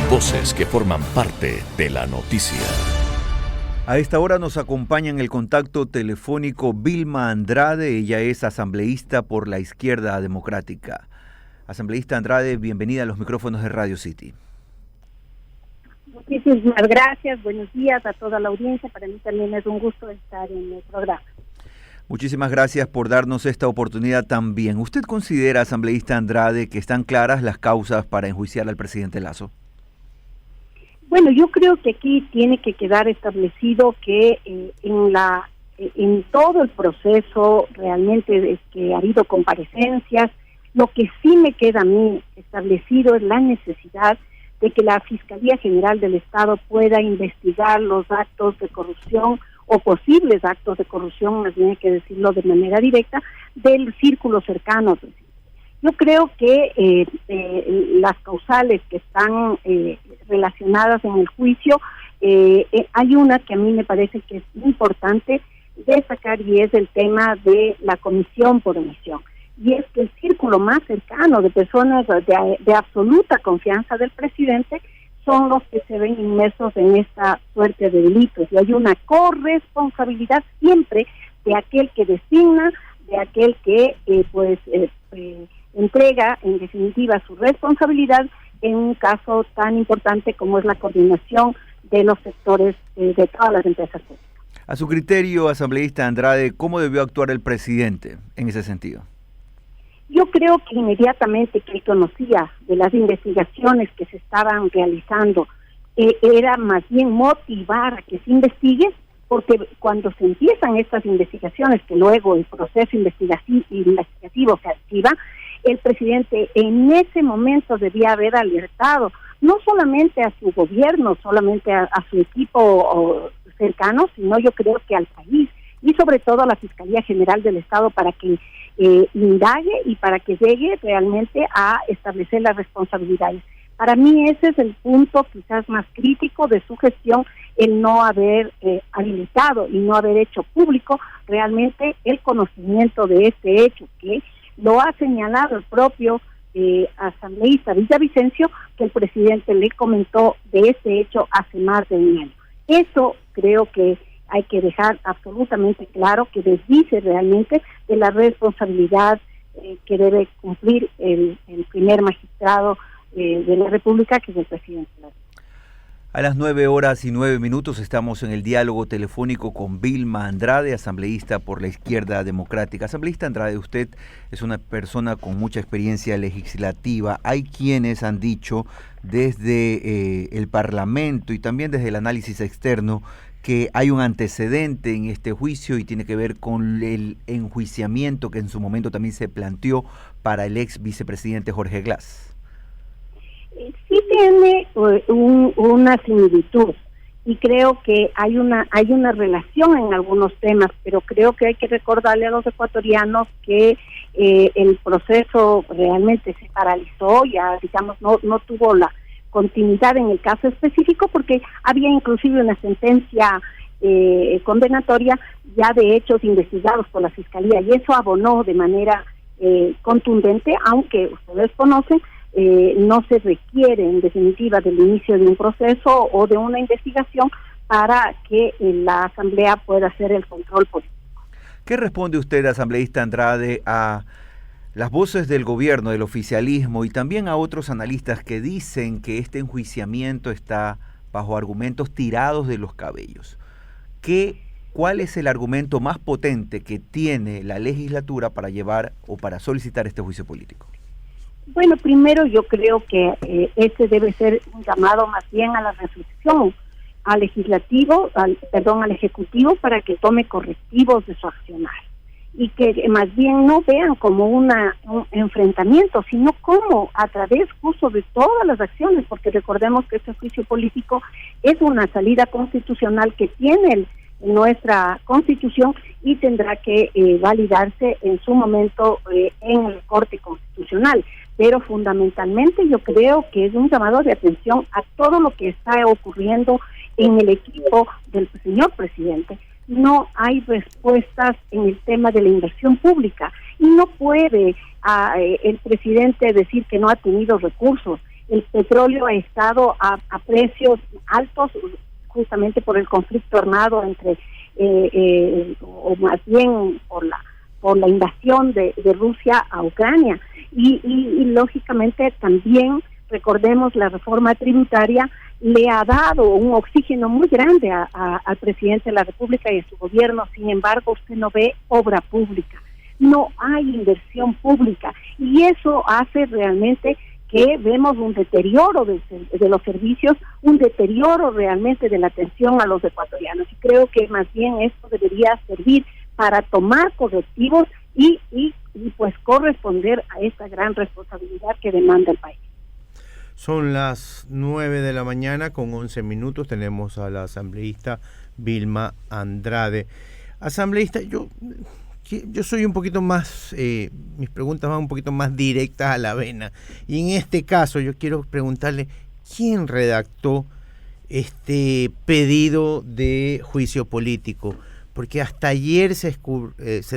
Voces que forman parte de la noticia. A esta hora nos acompaña en el contacto telefónico Vilma Andrade. Ella es asambleísta por la Izquierda Democrática. Asambleísta Andrade, bienvenida a los micrófonos de Radio City. Muchísimas gracias, buenos días a toda la audiencia. Para mí también es un gusto estar en el programa. Muchísimas gracias por darnos esta oportunidad también. ¿Usted considera, asambleísta Andrade, que están claras las causas para enjuiciar al presidente Lasso? Bueno, yo creo que aquí tiene que quedar establecido que en todo el proceso realmente es que ha habido comparecencias. Lo que sí me queda a mí establecido es la necesidad de que la Fiscalía General del Estado pueda investigar los actos de corrupción o posibles actos de corrupción, más bien hay que decirlo de manera directa, del círculo cercano. Yo creo que las causales que están relacionadas en el juicio, hay una que a mí me parece que es importante destacar y es el tema de la comisión por omisión. Y es que el círculo más cercano de personas de absoluta confianza del presidente son los que se ven inmersos en esta suerte de delitos. Y hay una corresponsabilidad siempre de aquel que designa, de aquel que entrega en definitiva su responsabilidad en un caso tan importante como es la coordinación de los sectores de todas las empresas públicas. A su criterio, asambleísta Andrade, ¿cómo debió actuar el presidente en ese sentido? Yo creo que inmediatamente que él conocía de las investigaciones que se estaban realizando, era más bien motivar a que se investigue, porque cuando se empiezan estas investigaciones, que luego el proceso investigativo se activa, el presidente en ese momento debía haber alertado, no solamente a su gobierno, solamente a su equipo cercano, sino yo creo que al país y sobre todo a la Fiscalía General del Estado para que indague y para que llegue realmente a establecer las responsabilidades. Para mí ese es el punto quizás más crítico de su gestión, el no haber habilitado y no haber hecho público realmente el conocimiento de este hecho, que lo ha señalado el propio asambleísta Villavicencio, que el presidente le comentó de este hecho hace más de un año. Eso creo que hay que dejar absolutamente claro, que desdice realmente de la responsabilidad que debe cumplir el primer magistrado de la República, que es el presidente. A las 9:09 estamos en el diálogo telefónico con Vilma Andrade, asambleísta por la Izquierda Democrática. Asambleísta Andrade, usted es una persona con mucha experiencia legislativa. Hay quienes han dicho desde el Parlamento y también desde el análisis externo que hay un antecedente en este juicio y tiene que ver con el enjuiciamiento que en su momento también se planteó para el ex vicepresidente Jorge Glass. Sí tiene una similitud y creo que hay una relación en algunos temas, pero creo que hay que recordarle a los ecuatorianos que el proceso realmente se paralizó, ya digamos no tuvo la continuidad en el caso específico porque había inclusive una sentencia condenatoria ya de hechos investigados por la Fiscalía y eso abonó de manera contundente, aunque ustedes conocen, no se requiere en definitiva del inicio de un proceso o de una investigación para que la Asamblea pueda hacer el control político. ¿Qué responde usted, asambleísta Andrade, a las voces del gobierno, del oficialismo y también a otros analistas que dicen que este enjuiciamiento está bajo argumentos tirados de los cabellos? ¿Cuál es el argumento más potente que tiene la legislatura para llevar o para solicitar este juicio político? Bueno, primero yo creo que este debe ser un llamado más bien a la reflexión, al Ejecutivo para que tome correctivos de su accionar y que más bien no vean como un enfrentamiento, sino como a través justo de todas las acciones, porque recordemos que este juicio político es una salida constitucional que tiene nuestra Constitución y tendrá que validarse en su momento en el Corte Constitucional. Pero fundamentalmente yo creo que es un llamado de atención a todo lo que está ocurriendo en el equipo del señor presidente. No hay respuestas en el tema de la inversión pública y no puede el presidente decir que no ha tenido recursos. el petróleo ha estado a precios altos justamente por el conflicto armado entre o más bien por la invasión de Rusia a Ucrania y lógicamente también recordemos la reforma tributaria le ha dado un oxígeno muy grande al presidente de la República y a su gobierno. Sin embargo, usted no ve obra pública, no hay inversión pública y eso hace realmente que vemos un deterioro de los servicios, un deterioro realmente de la atención a los ecuatorianos. Y creo que más bien esto debería servir para tomar correctivos y pues corresponder a esta gran responsabilidad que demanda el país. Son las 9 de la mañana con 11 minutos. Tenemos a la asambleísta Vilma Andrade. Asambleísta, yo soy un poquito más, mis preguntas van un poquito más directas a la vena. Y en este caso yo quiero preguntarle, ¿quién redactó este pedido de juicio político? Porque hasta ayer se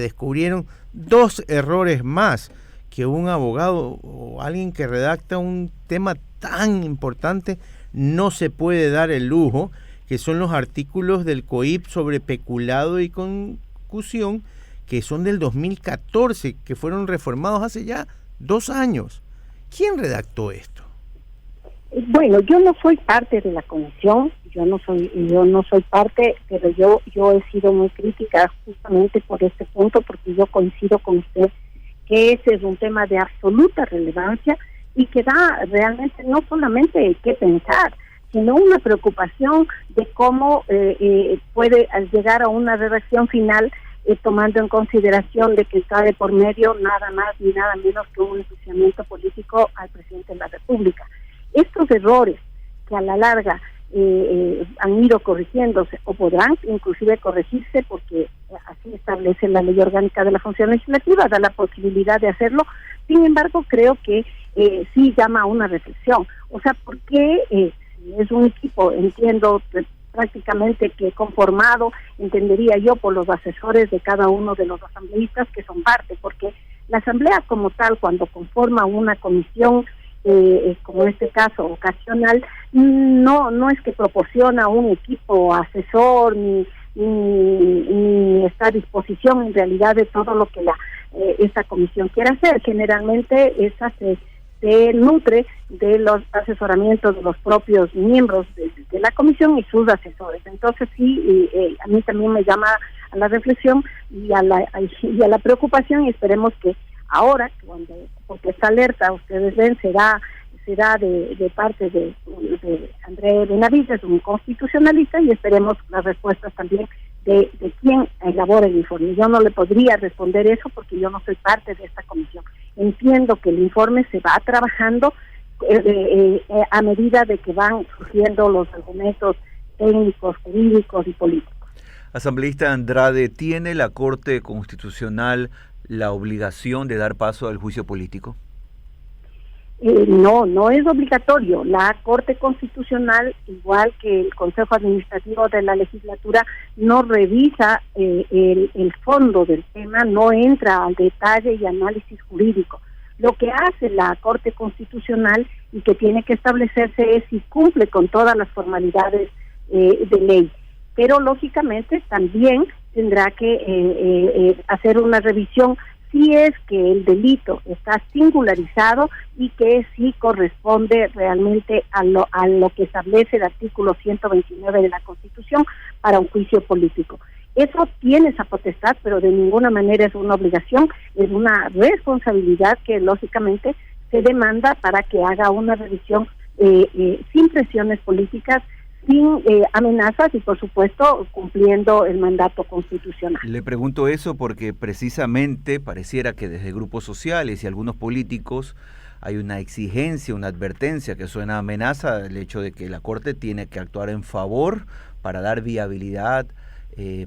descubrieron 2 errores más, que un abogado o alguien que redacta un tema tan importante no se puede dar el lujo, que son los artículos del COIP sobre peculado y concusión, que son del 2014, que fueron reformados hace ya 2 años. ¿Quién redactó esto? Bueno, yo no soy parte de la comisión, yo no soy parte, pero yo he sido muy crítica justamente por este punto, porque yo coincido con usted que ese es un tema de absoluta relevancia y que da realmente no solamente qué pensar, sino una preocupación de cómo puede llegar a una redacción final tomando en consideración de que está de por medio nada más ni nada menos que un enjuiciamiento político al presidente de la República. Estos errores que a la larga han ido corrigiéndose o podrán inclusive corregirse porque así establece la ley orgánica de la función legislativa, da la posibilidad de hacerlo. Sin embargo, creo que sí llama a una reflexión. O sea, ¿por qué si es un equipo, entiendo prácticamente que conformado, entendería yo, por los asesores de cada uno de los asambleístas que son parte? Porque la asamblea como tal, cuando conforma una comisión, como en este caso ocasional, no es que proporciona un equipo asesor ni está a disposición en realidad de todo lo que esta comisión quiere hacer. Generalmente esa se nutre de los asesoramientos de los propios miembros de la comisión y sus asesores. Entonces sí, a mí también me llama a la reflexión y a la preocupación, y esperemos que ahora, porque esta alerta, ustedes ven, será de parte de André Benavides, un constitucionalista, y esperemos las respuestas también de quien elabora el informe. Yo no le podría responder eso porque yo no soy parte de esta comisión. Entiendo que el informe se va trabajando a medida de que van surgiendo los argumentos técnicos, jurídicos y políticos. Asambleísta Andrade, ¿tiene la Corte Constitucional la obligación de dar paso al juicio político? No es obligatorio. La Corte Constitucional, igual que el Consejo Administrativo de la Legislatura, no revisa el fondo del tema, no entra al detalle y análisis jurídico. Lo que hace la Corte Constitucional y que tiene que establecerse es si cumple con todas las formalidades de ley. Pero lógicamente también tendrá que hacer una revisión si es que el delito está singularizado y que sí corresponde realmente a lo que establece el artículo 129 de la Constitución para un juicio político. Eso tiene esa potestad, pero de ninguna manera es una obligación, es una responsabilidad que lógicamente se demanda para que haga una revisión sin presiones políticas, sin amenazas y, por supuesto, cumpliendo el mandato constitucional. Le pregunto eso porque precisamente pareciera que desde grupos sociales y algunos políticos hay una exigencia, una advertencia que suena a amenaza, el hecho de que la Corte tiene que actuar en favor para dar viabilidad,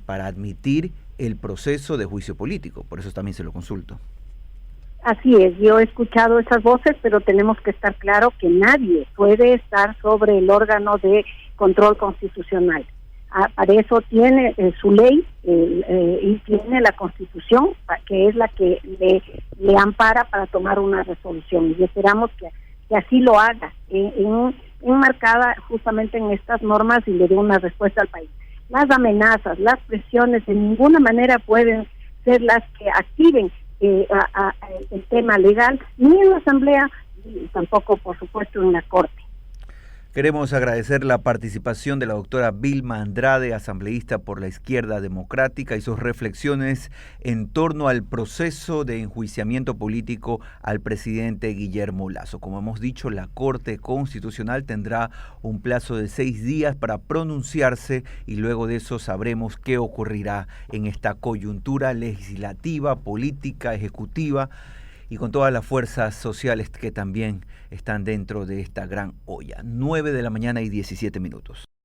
para admitir el proceso de juicio político. Por eso también se lo consulto. Así es, yo he escuchado esas voces, pero tenemos que estar claro que nadie puede estar sobre el órgano de control constitucional. Para eso tiene su ley y tiene la Constitución, que es la que le ampara para tomar una resolución. Y esperamos que así lo haga, enmarcada justamente en estas normas y le dé una respuesta al país. Las amenazas, las presiones de ninguna manera pueden ser las que activen el tema legal, ni en la Asamblea, ni tampoco, por supuesto, en la Corte. Queremos agradecer la participación de la doctora Vilma Andrade, asambleísta por la Izquierda Democrática, y sus reflexiones en torno al proceso de enjuiciamiento político al presidente Guillermo Lasso. Como hemos dicho, la Corte Constitucional tendrá un plazo de 6 días para pronunciarse y luego de eso sabremos qué ocurrirá en esta coyuntura legislativa, política, ejecutiva y con todas las fuerzas sociales que también están dentro de esta gran olla. 9 de la mañana y 17 minutos.